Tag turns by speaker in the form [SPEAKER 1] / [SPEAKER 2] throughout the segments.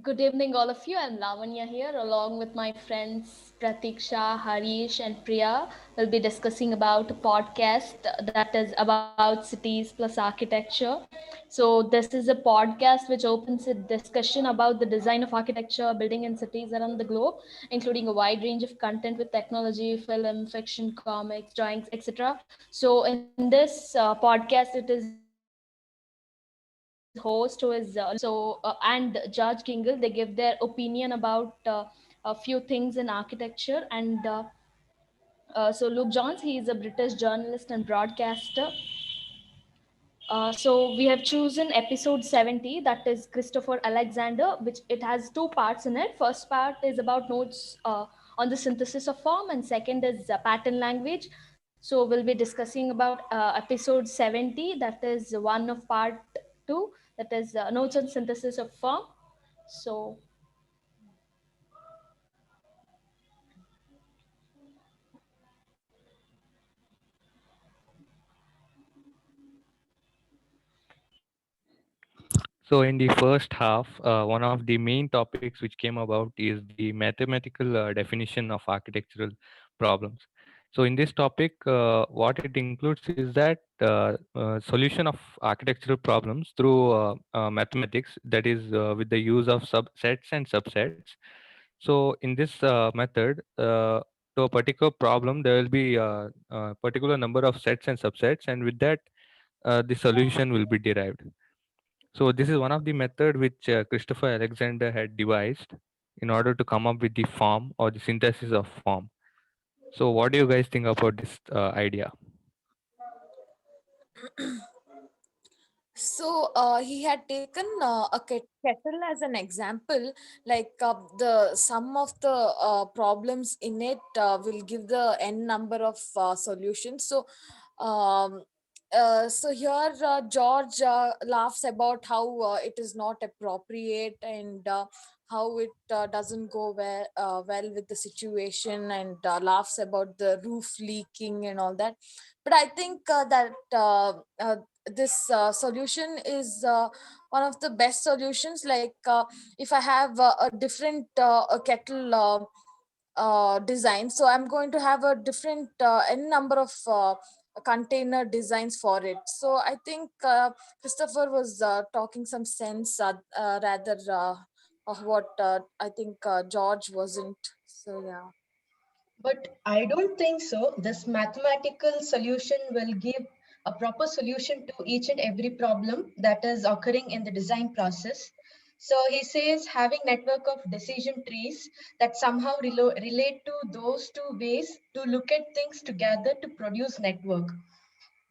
[SPEAKER 1] Good evening, all of you. I'm Lavanya here, along with my friends Pratiksha, Harish, and Priya. We'll be discussing about a podcast that is about cities plus architecture. So, this is a podcast which opens a discussion about the design of architecture, building in cities around the globe, including a wide range of content with technology, film, fiction, comics, drawings, etc. So, in this podcast, it is host who is and Judge Kingle. They give their opinion about a few things in architecture. And so Luke Jones, he is a British journalist and broadcaster. So we have chosen episode 70, that is Christopher Alexander, which it has two parts in it. First part is about notes on the synthesis of form, and second is pattern language. So we'll be discussing about episode 70, that is one of part two, that is notes on synthesis of form. So
[SPEAKER 2] So, in the first half, one of the main topics which came about is the mathematical definition of architectural problems. So, in this topic, what it includes is that solution of architectural problems through mathematics, that is, with the use of subsets and subsets. So, in this method, to a particular problem, there will be a particular number of sets and subsets, and with that, the solution will be derived. So this is one of the method which Christopher Alexander had devised in order to come up with the form or the synthesis of form. So what do you guys think about this idea?
[SPEAKER 3] So he had taken a kettle as an example, like the sum of the problems in it will give the n number of solutions. Um, so here George laughs about how it is not appropriate and how it doesn't go well with the situation, and laughs about the roof leaking and all that. But I think that this solution is one of the best solutions. Like if I have a different a kettle design, so I'm going to have a different n number of container designs for it. So I think Christopher was talking some sense, rather of what I think George wasn't. So yeah.
[SPEAKER 4] But I don't think so. This mathematical solution will give a proper solution to each and every problem that is occurring in the design process. So he says having network of decision trees that somehow relate to those two ways to look at things together to produce network.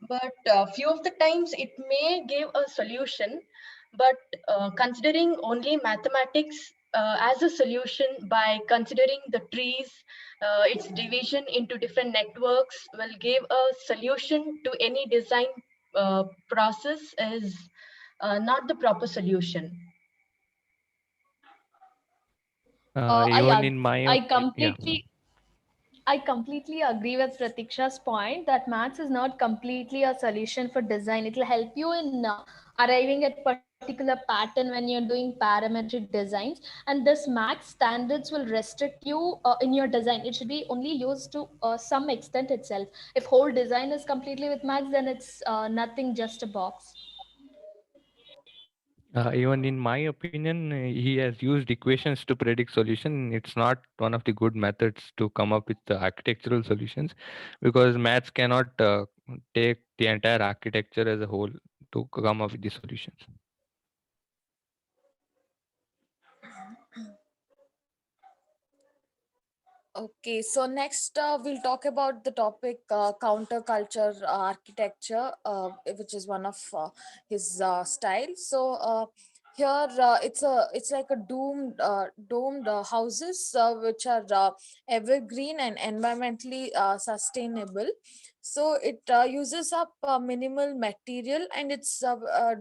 [SPEAKER 4] But few of the times it may give a solution, but considering only mathematics as a solution by considering the trees, its division into different networks will give a solution to any design process is not the proper solution.
[SPEAKER 2] Even in my
[SPEAKER 1] I
[SPEAKER 2] yeah.
[SPEAKER 1] completely agree with Pratiksha's point that maths is not completely a solution for design. It will help you in arriving at particular pattern when you're doing parametric designs, and this maths standards will restrict you in your design. It should be only used to some extent itself. If whole design is completely with maths, then it's nothing, just a box.
[SPEAKER 2] Even in my opinion, he has used equations to predict solution. It's not one of the good methods to come up with the architectural solutions, because maths cannot take the entire architecture as a whole to come up with the solutions.
[SPEAKER 3] Okay, so next we'll talk about the topic counterculture architecture, which is one of his style. So here it's like a domed houses which are evergreen and environmentally sustainable. So it uses up minimal material, and it's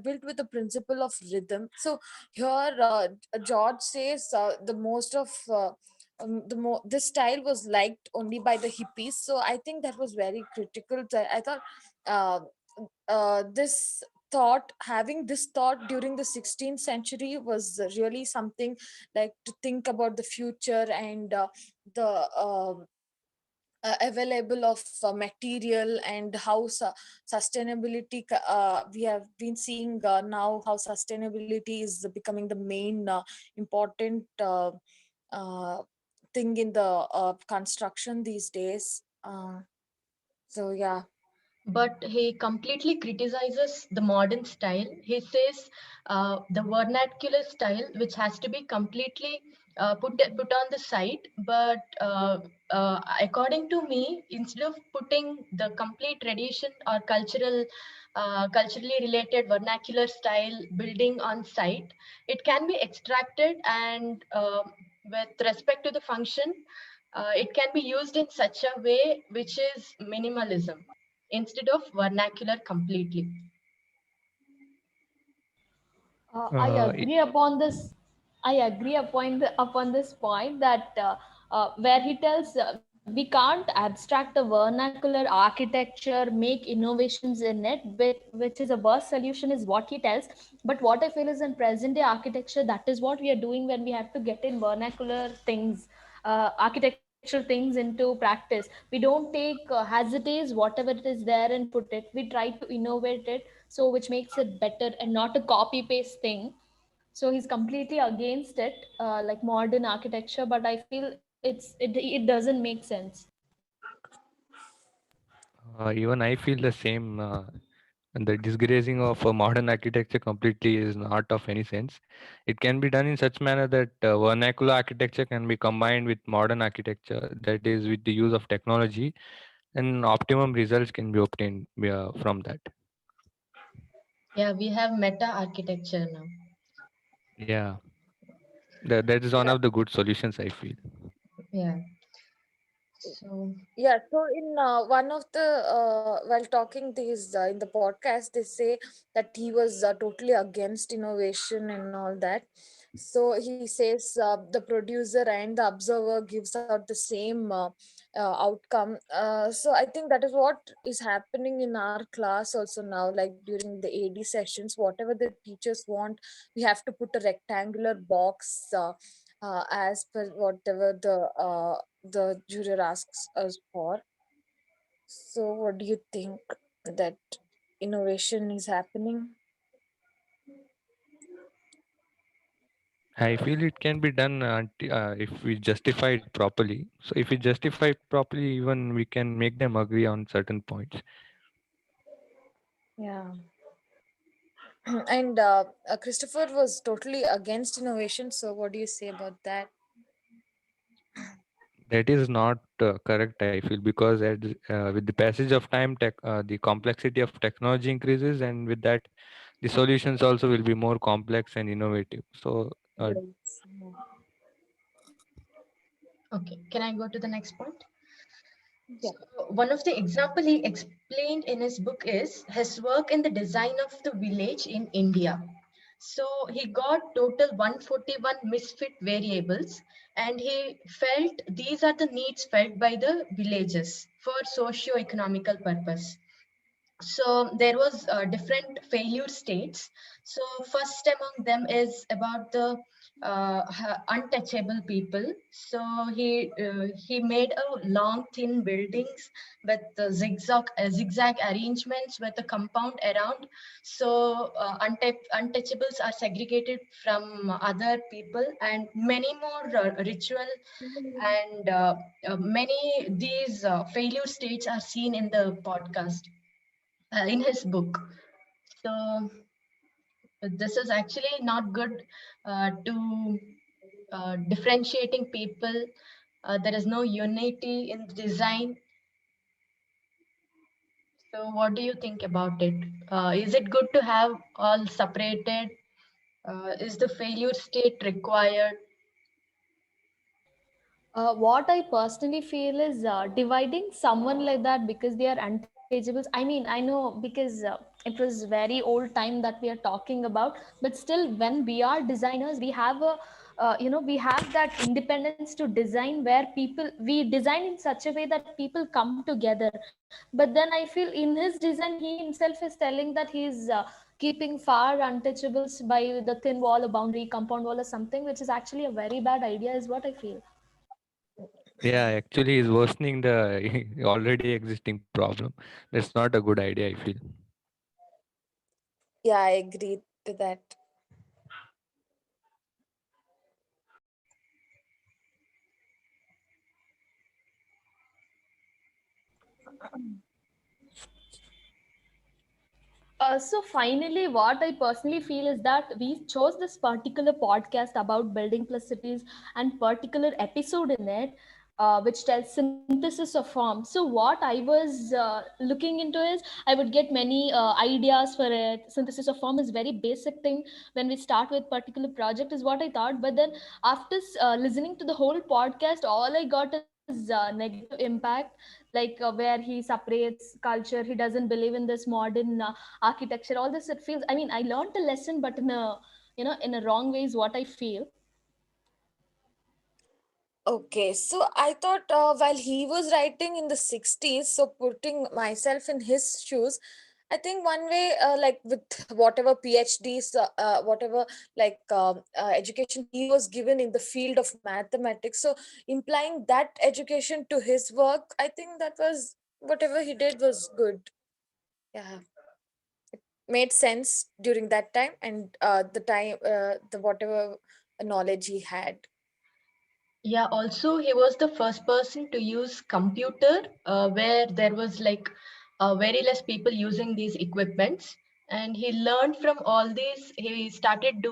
[SPEAKER 3] built with the principle of rhythm. So here George says the most of this style was liked only by the hippies. So I think that was very critical. I thought uh, this thought, having this thought during the 16th century was really something, like to think about the future and the available of material, and how sustainability we have been seeing now how sustainability is becoming the main important uh, thing in the construction these days. So yeah.
[SPEAKER 4] But he completely criticizes the modern style. He says the vernacular style, which has to be completely put on the side. But according to me, instead of putting the complete tradition or culturally related vernacular style building on site, it can be extracted and with respect to the function, it can be used in such a way which is minimalism instead of vernacular completely.
[SPEAKER 1] I
[SPEAKER 2] Uh,
[SPEAKER 1] agree upon this. I agree upon this point that where he tells we can't abstract the vernacular architecture, make innovations in it, which is a worse solution, is what he tells. But what I feel is in present day architecture, that is what we are doing when we have to get in vernacular things, architectural things into practice. We don't take as it is, whatever it is there, and put it. We try to innovate it, so which makes it better and not a copy paste thing. So he's completely against it, like modern architecture, but I feel it doesn't make sense.
[SPEAKER 2] Even I feel the same. And the disgracing of modern architecture completely is not of any sense. It can be done in such manner that vernacular architecture can be combined with modern architecture, that is, with the use of technology, and optimum results can be obtained from that.
[SPEAKER 4] Yeah, we have meta architecture now.
[SPEAKER 2] Yeah, that is one
[SPEAKER 3] Yeah.
[SPEAKER 2] of the good solutions, I feel.
[SPEAKER 4] Yeah. So
[SPEAKER 3] Yeah, so in one of the while talking these in the podcast, they say that he was totally against innovation and all that. So he says the producer and the observer gives out the same outcome. So I think that is what is happening in our class also now. Like during the AD sessions, whatever the teachers want, we have to put a rectangular box as per whatever the juror asks us for. So, what do you think that innovation is happening?
[SPEAKER 2] I feel it can be done if we justify it properly. So if we justify it properly, even we can make them agree on certain points.
[SPEAKER 3] Yeah. And Christopher was totally against innovation. So, what do you say about that?
[SPEAKER 2] That is not correct, I feel, because with the passage of time, the complexity of technology increases, and with that, the solutions also will be more complex and innovative. So,
[SPEAKER 3] Yes.
[SPEAKER 4] okay, can I go to the next point?
[SPEAKER 3] Yeah.
[SPEAKER 4] So one of the example he explained in his book is his work in the design of the village in India. So he got total 141 misfit variables, and he felt these are the needs felt by the villages for socio-economical purpose. So there was different failure states. So first among them is about the untouchable people. So he made a long thin buildings with the zigzag arrangements with a compound around. So untouchables are segregated from other people, and many more ritual and many these failure states are seen in the podcast in his book. So this is actually not good to differentiating people. There is no unity in the design. So what do you think about it? Is it good to have all separated? Is the failure state required?
[SPEAKER 1] What I personally feel is dividing someone like that because they are untouchables. I mean, I know because it was very old time that we are talking about, but still, when we are designers, we have we have that independence to design, where we design in such a way that people come together. But then I feel in his design he himself is telling that he's keeping far untouchables by the thin wall, a boundary, compound wall or something, which is actually a very bad idea, is what I feel.
[SPEAKER 2] Yeah, actually, is worsening the already existing problem. That's not a good idea, I feel.
[SPEAKER 3] Yeah, I agree to that.
[SPEAKER 1] So finally, what I personally feel is that we chose this particular podcast about building plus cities and particular episode in it, which tells synthesis of form. So what I was looking into is I would get many ideas for it. Synthesis of form is very basic thing when we start with particular project is what I thought. But then after listening to the whole podcast, all I got is negative impact, like where he separates culture. He doesn't believe in this modern architecture, all this. It feels, I mean, I learned a lesson, but in a, in a wrong way is what I feel.
[SPEAKER 3] Okay, so I thought while he was writing in the 60s, so putting myself in his shoes, I think one way, like with whatever PhDs, whatever education he was given in the field of mathematics, so implying that education to his work, I think that was whatever he did was good. Yeah, made sense during that time and the time, the whatever knowledge he had.
[SPEAKER 4] Yeah, also he was the first person to use computer where there was like very less people using these equipments. And he learned from all these. He started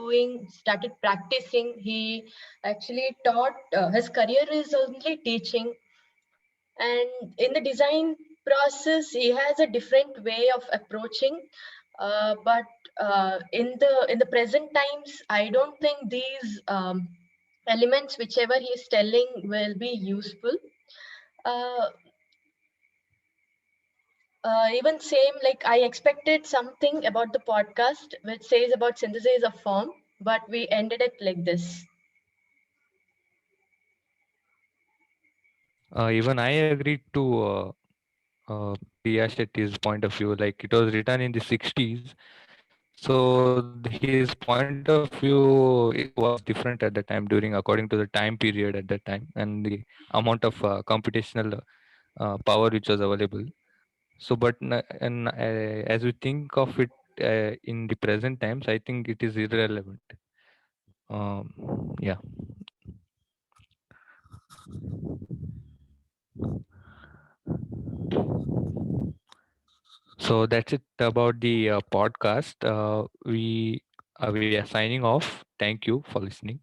[SPEAKER 4] practicing. He actually taught. His career is only teaching. And in the design process, he has a different way of approaching. But in the present times, I don't think these elements whichever he is telling will be useful. uh, Even same, like I expected something about the podcast which says about synthesis of form, but we ended it like this.
[SPEAKER 2] Even I agreed to Priya Shetty's point of view. Like it was written in the 60s, so his point of view it was different at the time during according to the time period at that time and the amount of computational power which was available. So, but as we think of it in the present times, I think it is irrelevant. Yeah. So that's it about the podcast. We are signing off. Thank you for listening.